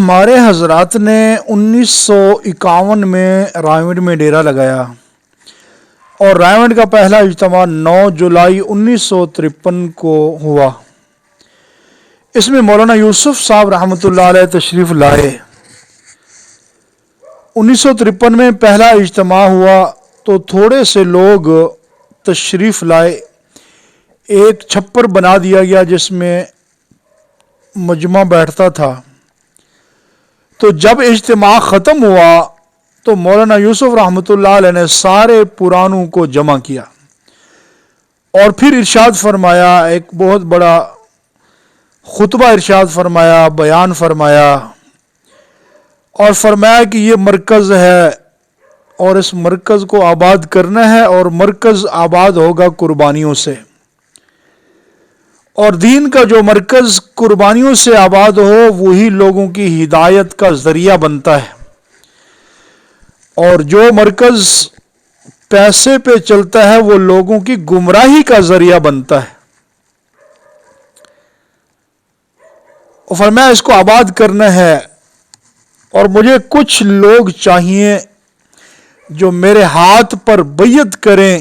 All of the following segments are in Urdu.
ہمارے حضرات نے 1951 میں رائے میں ڈیرا لگایا اور رائے کا پہلا اجتماع 9 جولائی 1953 کو ہوا۔ اس میں مولانا یوسف صاحب رحمۃ اللہ علیہ تشریف لائے۔ 1953 میں پہلا اجتماع ہوا تو تھوڑے سے لوگ تشریف لائے۔ ایک چھپر بنا دیا گیا جس میں مجمع بیٹھتا تھا۔ تو جب اجتماع ختم ہوا تو مولانا یوسف رحمۃ اللہ علیہ نے سارے پرانوں کو جمع کیا اور پھر ارشاد فرمایا، ایک بہت بڑا خطبہ ارشاد فرمایا، بیان فرمایا اور فرمایا کہ یہ مرکز ہے اور اس مرکز کو آباد کرنا ہے، اور مرکز آباد ہوگا قربانیوں سے، اور دین کا جو مرکز قربانیوں سے آباد ہو وہی لوگوں کی ہدایت کا ذریعہ بنتا ہے، اور جو مرکز پیسے پہ چلتا ہے وہ لوگوں کی گمراہی کا ذریعہ بنتا ہے۔ اور فرمایا اس کو آباد کرنا ہے، اور مجھے کچھ لوگ چاہیے جو میرے ہاتھ پر بیعت کریں،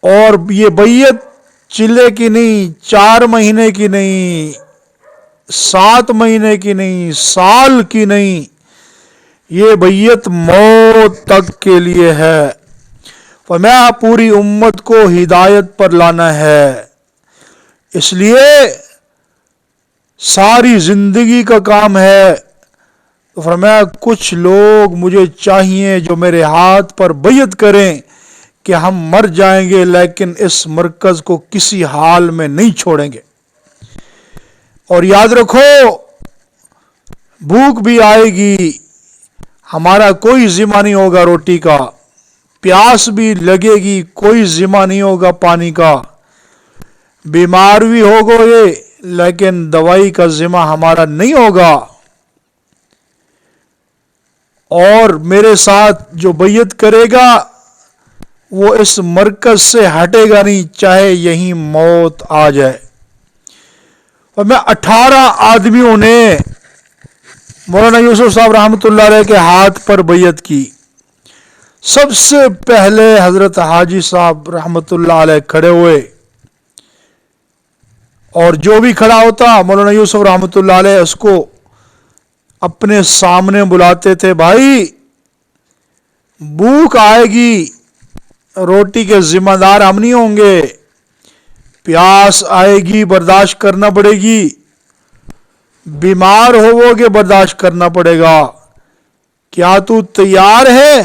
اور یہ بیعت چلے کی نہیں، 4 مہینے کی نہیں، 7 مہینے کی نہیں، سال کی نہیں، یہ بیعت موت تک کے لیے ہے۔ فرمایا پوری امت کو ہدایت پر لانا ہے، اس لیے ساری زندگی کا کام ہے۔ تو فرمایا کچھ لوگ مجھے چاہیے جو میرے ہاتھ پر بیعت کریں کہ ہم مر جائیں گے لیکن اس مرکز کو کسی حال میں نہیں چھوڑیں گے، اور یاد رکھو بھوک بھی آئے گی، ہمارا کوئی ذمہ نہیں ہوگا روٹی کا، پیاس بھی لگے گی، کوئی ذمہ نہیں ہوگا پانی کا، بیمار بھی ہوگو یہ لیکن دوائی کا ذمہ ہمارا نہیں ہوگا، اور میرے ساتھ جو بیعت کرے گا وہ اس مرکز سے ہٹے گا نہیں، چاہے یہیں موت آ جائے۔ اور میں 18 آدمیوں نے مولانا یوسف صاحب رحمۃ اللہ علیہ کے ہاتھ پر بیعت کی۔ سب سے پہلے حضرت حاجی صاحب رحمۃ اللہ علیہ کھڑے ہوئے، اور جو بھی کھڑا ہوتا مولانا یوسف رحمۃ اللہ علیہ اس کو اپنے سامنے بلاتے تھے، بھائی بھوک آئے گی، روٹی کے ذمہ دار ہم نہیں ہوں گے، پیاس آئے گی برداشت کرنا پڑے گی، بیمار ہوو گے برداشت کرنا پڑے گا، کیا تو تیار ہے؟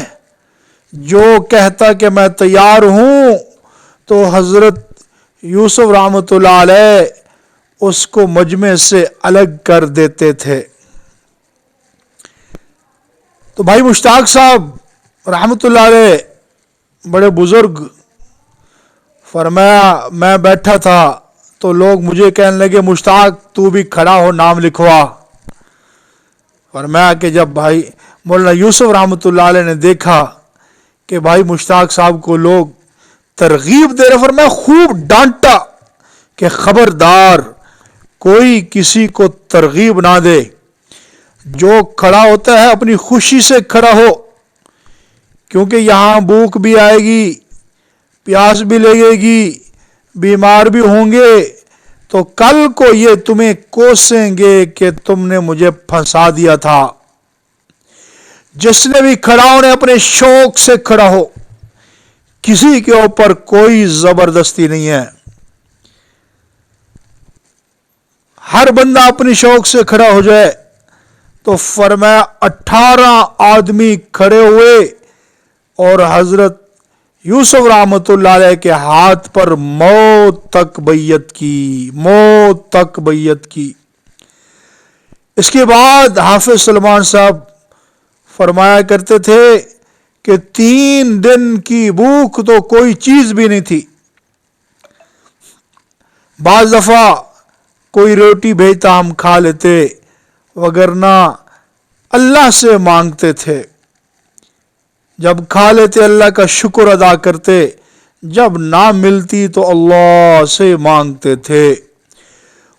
جو کہتا کہ میں تیار ہوں تو حضرت یوسف رحمۃ اللہ علیہ اس کو مجمع سے الگ کر دیتے تھے۔ تو بھائی مشتاق صاحب رحمۃ اللہ علیہ بڑے بزرگ، فرمایا میں بیٹھا تھا تو لوگ مجھے کہنے لگے مشتاق تو بھی کھڑا ہو، نام لکھوا۔ فرمایا کہ جب بھائی مولانا یوسف رحمۃ اللہ علیہ نے دیکھا کہ بھائی مشتاق صاحب کو لوگ ترغیب دے رہے، فرمایا خوب ڈانٹا کہ خبردار کوئی کسی کو ترغیب نہ دے، جو کھڑا ہوتا ہے اپنی خوشی سے کھڑا ہو، کیونکہ یہاں بھوک بھی آئے گی، پیاس بھی لگے گی، بیمار بھی ہوں گے، تو کل کو یہ تمہیں کوسیں گے کہ تم نے مجھے پھنسا دیا تھا۔ جس نے بھی کھڑا ہونے اپنے شوق سے کھڑا ہو، کسی کے اوپر کوئی زبردستی نہیں ہے، ہر بندہ اپنی شوق سے کھڑا ہو جائے۔ تو فرمایا 18 آدمی کھڑے ہوئے اور حضرت یوسف رحمۃ اللہ علیہ کے ہاتھ پر موت تک بیعت کی، موت تک بیعت کی۔ اس کے بعد حافظ سلمان صاحب فرمایا کرتے تھے کہ 3 دن کی بھوک تو کوئی چیز بھی نہیں تھی، بعض دفعہ کوئی روٹی بھیجتا ہم کھا لیتے، وگرنہ اللہ سے مانگتے تھے، جب کھا لیتے اللہ کا شکر ادا کرتے، جب نہ ملتی تو اللہ سے مانگتے تھے۔